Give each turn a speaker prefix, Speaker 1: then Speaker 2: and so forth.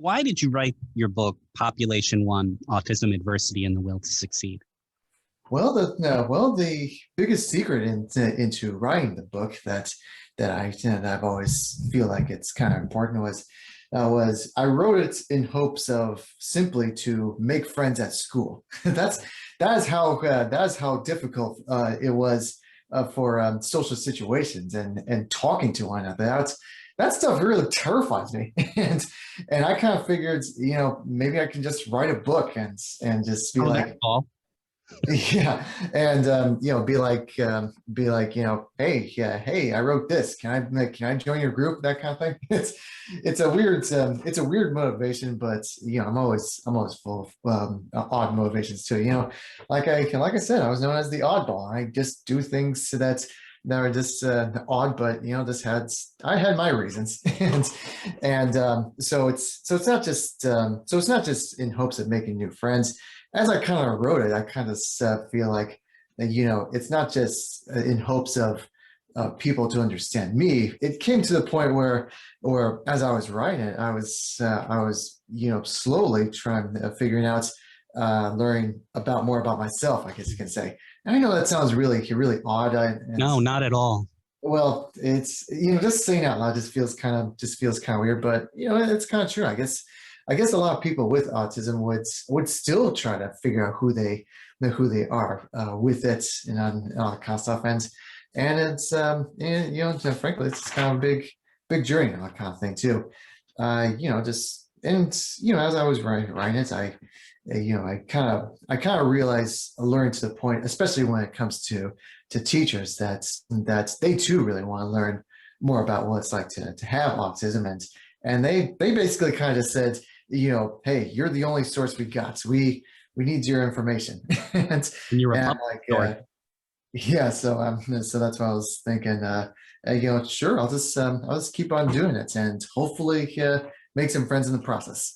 Speaker 1: Why did you write your book, Population One: Autism, Adversity, and the Will to Succeed?
Speaker 2: Well, the biggest secret into writing the book that I've always feel like it's kind of important was I wrote it in hopes of simply to make friends at school. That is how difficult it was for social situations and talking to one another. That stuff really terrifies me, and I kind of figured, maybe I can just write a book and just be
Speaker 1: Oh, that's
Speaker 2: like,
Speaker 1: all.
Speaker 2: yeah, and be like, hey, yeah, hey, I wrote this. Can I join your group? That kind of thing. It's a weird motivation, but I'm always full of odd motivations too. Like I said, I was known as the oddball. I just do things that are just odd, but I had my reasons, and so it's not just it's not just in hopes of making new friends. As I kind of wrote it, I kind of feel like that, it's not just in hopes of people to understand me. It came to the point where as I was writing it, I was slowly trying figuring out learning about more about myself, I guess you can say. And I know that sounds really odd. And
Speaker 1: No, not at all.
Speaker 2: well, it's just saying out loud just feels kind of weird, but it's kind of true. I guess a lot of people with autism would still try to figure out who they are with it and on all kind of stuff, and it's frankly it's kind of a big journey and that kind of thing too. Just and as I was writing it, I kind of realized, I learned to the point, especially when it comes to teachers, that they too really want to learn more about what it's like to have autism, and they basically kind of said, hey, you're the only source we got, so we need your information.
Speaker 1: And you're a
Speaker 2: And I'm
Speaker 1: public
Speaker 2: like,
Speaker 1: story.
Speaker 2: yeah, so that's what I was thinking. Sure, I'll just keep on doing it, and hopefully make some friends in the process.